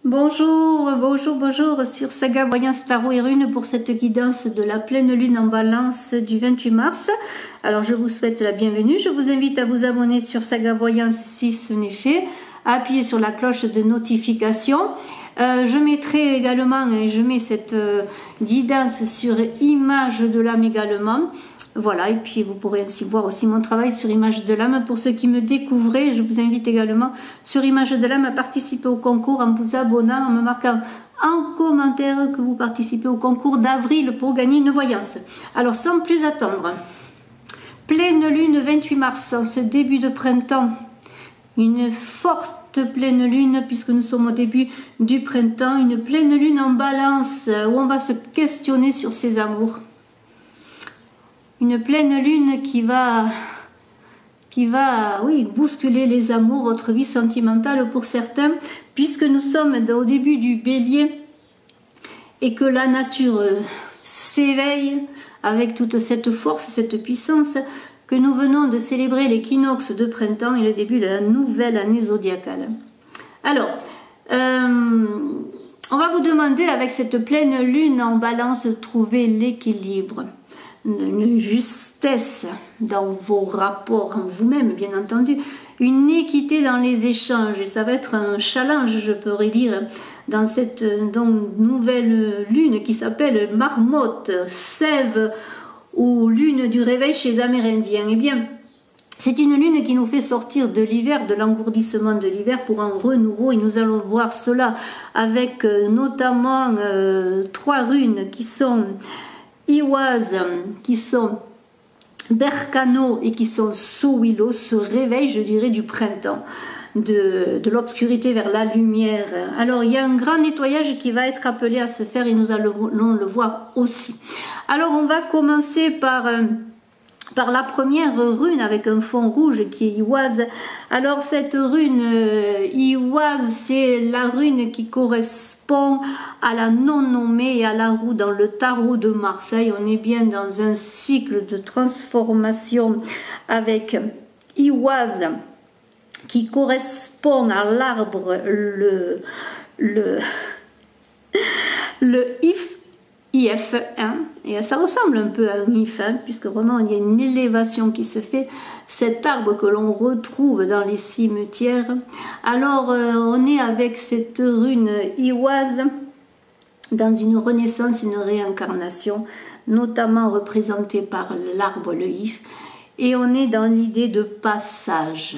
Bonjour, bonjour, bonjour sur Saga Voyance Tarot et Runes pour cette guidance de la pleine lune en balance du 28 mars. Alors je vous souhaite la bienvenue, je vous invite à vous abonner sur Saga Voyance si ce n'est fait, à appuyer sur la cloche de notification. Je mettrai également, et je mets cette guidance sur Image de l'âme également. Voilà, et puis vous pourrez ainsi voir aussi mon travail sur Image de l'âme. Pour ceux qui me découvrent, je vous invite également sur Image de l'âme à participer au concours en vous abonnant, en me marquant en commentaire que vous participez au concours d'avril pour gagner une voyance. Alors sans plus attendre, pleine lune 28 mars, en ce début de printemps, une forte pleine lune puisque nous sommes au début du printemps, une pleine lune en balance où on va se questionner sur ses amours. Une pleine lune qui va bousculer les amours, votre vie sentimentale pour certains, puisque nous sommes au début du bélier et que la nature s'éveille avec toute cette force, cette puissance, que nous venons de célébrer l'équinoxe de printemps et le début de la nouvelle année zodiacale. Alors, on va vous demander avec cette pleine lune en balance de trouver l'équilibre, une justesse dans vos rapports en vous-même, bien entendu, une équité dans les échanges, et ça va être un challenge, je pourrais dire, dans cette nouvelle lune qui s'appelle Marmotte, Sève ou lune du réveil chez les Amérindiens. Eh bien, c'est une lune qui nous fait sortir de l'hiver, de l'engourdissement de l'hiver pour un renouveau, et nous allons voir cela avec notamment trois runes qui sont Iwaz, qui sont Berkano et qui sont Sowilo, ce réveil, je dirais, du printemps, de l'obscurité vers la lumière. Alors, il y a un grand nettoyage qui va être appelé à se faire et nous allons le voir aussi. Alors, on va commencer par la première rune avec un fond rouge qui est Iwaz. Alors cette rune Iwaz, c'est la rune qui correspond à la non-nommée et à la roue dans le tarot de Marseille. On est bien dans un cycle de transformation avec Iwaz qui correspond à l'arbre, le IF, hein, et ça ressemble un peu à un IF, hein, puisque vraiment il y a une élévation qui se fait, cet arbre que l'on retrouve dans les cimetières. Alors on est avec cette rune Iwaz dans une renaissance, une réincarnation, notamment représentée par l'arbre, le IF, et on est dans l'idée de passage.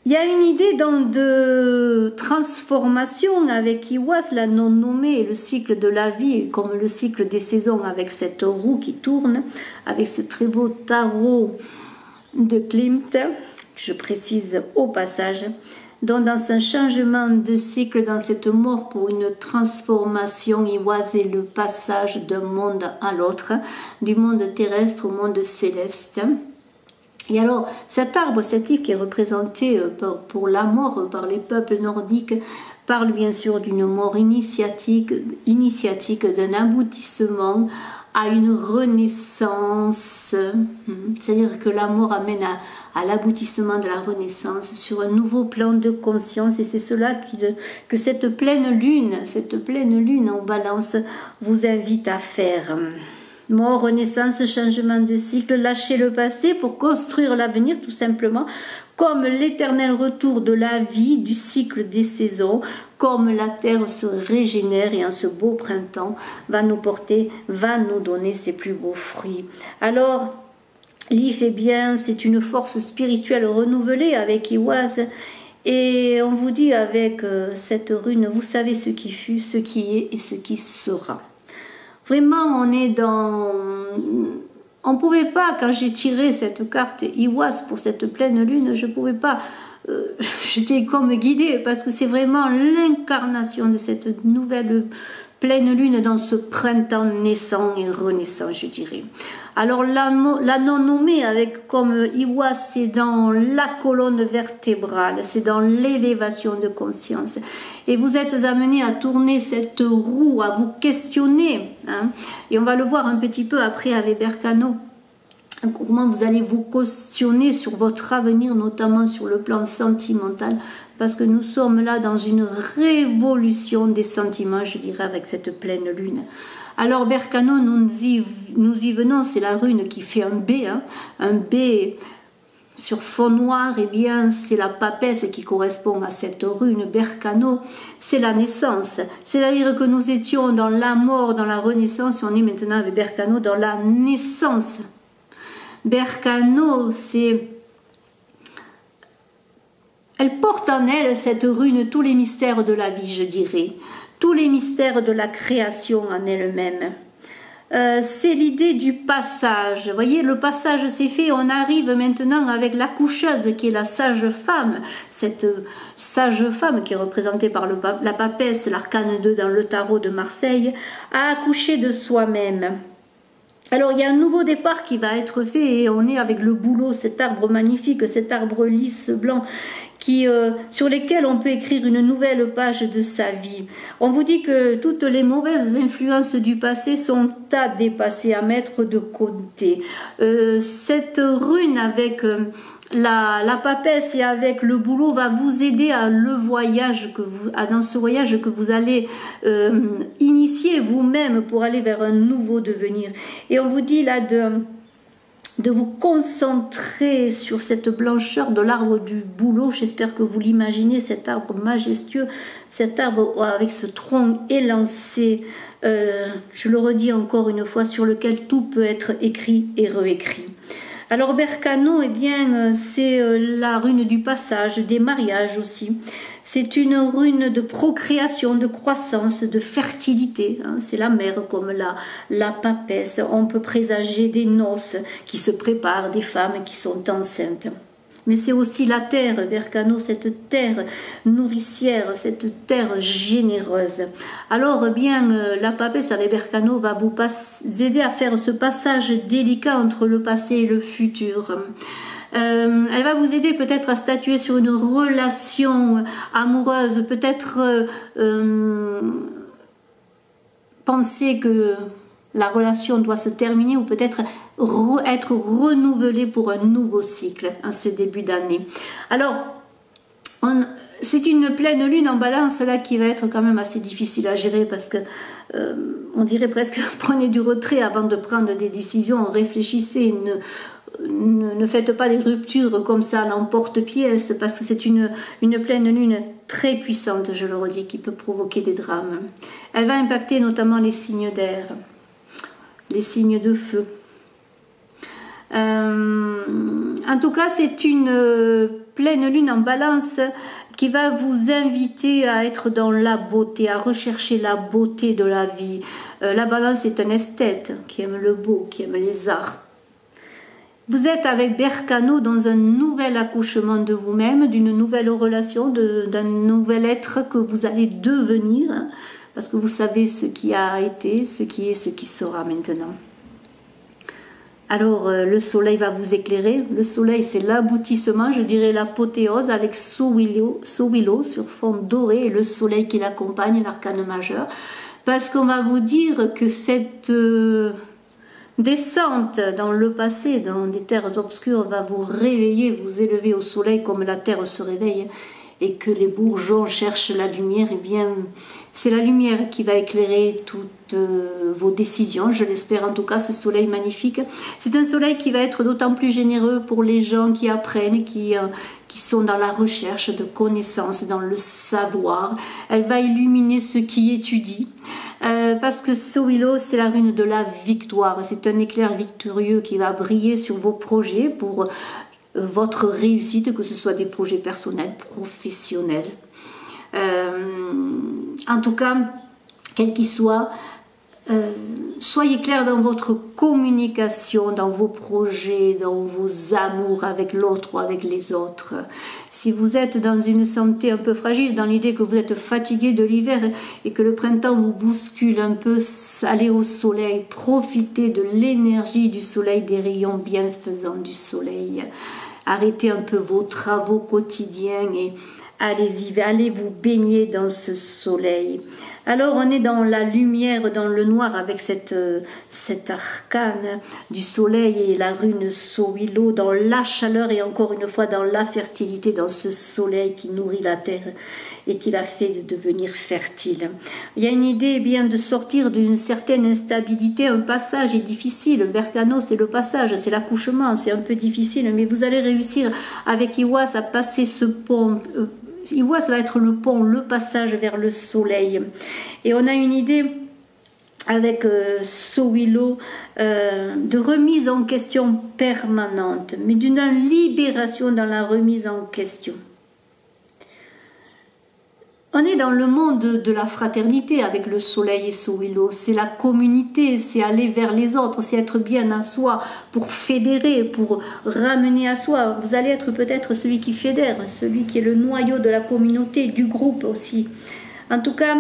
Il y a une idée de transformation avec Iwaz, la non-nommée, et le cycle de la vie, comme le cycle des saisons avec cette roue qui tourne, avec ce très beau tarot de Klimt, je précise au passage, donc dans un changement de cycle, dans cette mort pour une transformation, Iwaz est le passage d'un monde à l'autre, du monde terrestre au monde céleste. Et alors, cet arbre, cet île qui est représenté pour la mort par les peuples nordiques, parle bien sûr d'une mort initiatique, d'un aboutissement à une renaissance. C'est-à-dire que la mort amène à l'aboutissement de la renaissance sur un nouveau plan de conscience. Et c'est cela que cette pleine lune en balance vous invite à faire. Mort, renaissance, changement de cycle, lâcher le passé pour construire l'avenir tout simplement, comme l'éternel retour de la vie, du cycle des saisons, comme la terre se régénère et en ce beau printemps va nous donner ses plus beaux fruits. Alors, l'IF, eh bien, c'est une force spirituelle renouvelée avec Iwaz. Et on vous dit avec cette rune, vous savez ce qui fut, ce qui est et ce qui sera. Vraiment, on est dans... On ne pouvait pas, quand j'ai tiré cette carte Iwaz pour cette pleine lune, je ne pouvais pas... J'étais comme guidée, parce que c'est vraiment l'incarnation de cette nouvelle pleine lune dans ce printemps naissant et renaissant, je dirais. Alors la non-nommée avec comme Iwaz, c'est dans la colonne vertébrale, c'est dans l'élévation de conscience. Et vous êtes amené à tourner cette roue, à vous questionner, hein, et on va le voir un petit peu après avec Berkano, comment vous allez vous questionner sur votre avenir, notamment sur le plan sentimental, parce que nous sommes là dans une révolution des sentiments, je dirais, avec cette pleine lune. Alors Berkano, nous y venons, c'est la rune qui fait un B, hein, un B sur fond noir, et bien c'est la papesse qui correspond à cette rune. Berkano, c'est la naissance, c'est-à-dire que nous étions dans la mort, dans la renaissance, et on est maintenant avec Berkano dans la naissance. Berkano, elle porte en elle, cette rune, tous les mystères de la vie, je dirais, tous les mystères de la création en elle-même. C'est l'idée du passage. Vous voyez, le passage s'est fait, on arrive maintenant avec la coucheuse qui est la sage-femme, cette sage-femme qui est représentée par la papesse, l'arcane 2 dans le tarot de Marseille, à accoucher de soi-même. Alors il y a un nouveau départ qui va être fait et on est avec le bouleau, cet arbre magnifique, cet arbre lisse blanc sur lesquels on peut écrire une nouvelle page de sa vie. On vous dit que toutes les mauvaises influences du passé sont à dépasser, à mettre de côté. Cette rune avec la papesse et avec le boulot va vous aider dans ce voyage que vous allez initier vous-même pour aller vers un nouveau devenir. Et on vous dit là de vous concentrer sur cette blancheur de l'arbre du bouleau. J'espère que vous l'imaginez, cet arbre majestueux, cet arbre avec ce tronc élancé, je le redis encore une fois, sur lequel tout peut être écrit et réécrit. Alors Berkano, eh bien, c'est la rune du passage, des mariages aussi. C'est une rune de procréation, de croissance, de fertilité. Hein. C'est la mère comme la papesse. On peut présager des noces qui se préparent, des femmes qui sont enceintes. Mais c'est aussi la terre, Berkano, cette terre nourricière, cette terre généreuse. Alors, bien, la papesse avec Berkano va vous aider à faire ce passage délicat entre le passé et le futur. Elle va vous aider peut-être à statuer sur une relation amoureuse, peut-être penser que la relation doit se terminer ou peut-être être renouvelée pour un nouveau cycle en ce début d'année. Alors, c'est une pleine lune en balance là qui va être quand même assez difficile à gérer parce que on dirait presque prenez du retrait avant de prendre des décisions, réfléchissez, ne faites pas des ruptures comme ça à l'emporte-pièce parce que c'est une pleine lune très puissante, je le redis, qui peut provoquer des drames. Elle va impacter notamment les signes d'air, les signes de feu. En tout cas, c'est une pleine lune en balance qui va vous inviter à être dans la beauté, à rechercher la beauté de la vie. La balance est un esthète qui aime le beau, qui aime les arts. Vous êtes avec Berkano dans un nouvel accouchement de vous-même, d'une nouvelle relation, d'un nouvel être que vous allez devenir, hein, parce que vous savez ce qui a été, ce qui est, ce qui sera maintenant. Alors, le soleil va vous éclairer. Le soleil, c'est l'aboutissement, je dirais l'apothéose, avec Sowilo sur fond doré et le soleil qui l'accompagne, l'arcane majeur. Parce qu'on va vous dire que cette descente dans le passé, dans des terres obscures, va vous réveiller, vous élever au soleil comme la terre se réveille. Et que les bourgeons cherchent la lumière, eh bien, c'est la lumière qui va éclairer toutes vos décisions. Je l'espère en tout cas, ce soleil magnifique. C'est un soleil qui va être d'autant plus généreux pour les gens qui apprennent, qui sont dans la recherche de connaissances, dans le savoir. Elle va illuminer ceux qui étudient. Parce que Sowilo, c'est la rune de la victoire. C'est un éclair victorieux qui va briller sur vos projets pour votre réussite, que ce soit des projets personnels, professionnels. En tout cas, quel qu'il soit, soyez clair dans votre communication, dans vos projets, dans vos amours avec l'autre ou avec les autres. Si vous êtes dans une santé un peu fragile, dans l'idée que vous êtes fatigué de l'hiver et que le printemps vous bouscule un peu, allez au soleil, profitez de l'énergie du soleil, des rayons bienfaisants du soleil. Arrêtez un peu vos travaux quotidiens et allez-y, allez vous baigner dans ce soleil. Alors on est dans la lumière, dans le noir avec cet arcane du soleil et la rune Sowilo, dans la chaleur et encore une fois dans la fertilité, dans ce soleil qui nourrit la terre et qui la fait devenir fertile. Il y a une idée bien de sortir d'une certaine instabilité, un passage est difficile, Bergano c'est le passage, c'est l'accouchement, c'est un peu difficile, mais vous allez réussir avec Iwas à passer ce pont. Iwas va être le pont, le passage vers le soleil. Et on a une idée avec Sowilo de remise en question permanente, mais d'une libération dans la remise en question. On est dans le monde de la fraternité avec le soleil et Sowilo. C'est la communauté, c'est aller vers les autres, c'est être bien à soi pour fédérer, pour ramener à soi. Vous allez être peut-être celui qui fédère, celui qui est le noyau de la communauté, du groupe aussi. En tout cas,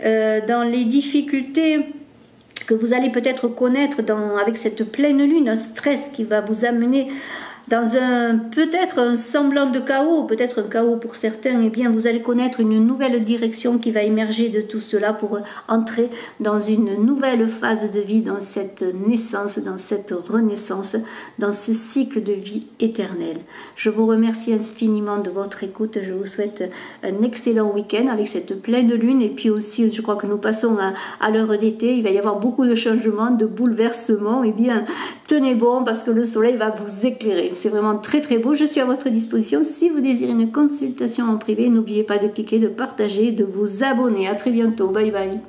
dans les difficultés que vous allez peut-être connaître avec cette pleine lune, un stress qui va vous amener dans peut-être un semblant de chaos, peut-être un chaos pour certains, eh bien vous allez connaître une nouvelle direction qui va émerger de tout cela pour entrer dans une nouvelle phase de vie, dans cette naissance, dans cette renaissance, dans ce cycle de vie éternel. Je vous remercie infiniment de votre écoute, je vous souhaite un excellent week-end avec cette pleine lune et puis aussi je crois que nous passons à l'heure d'été, il va y avoir beaucoup de changements, de bouleversements, eh bien tenez bon parce que le soleil va vous éclairer. C'est vraiment très très beau, je suis à votre disposition. Si vous désirez une consultation en privé, n'oubliez pas de cliquer, de partager, de vous abonner. À très bientôt, bye bye.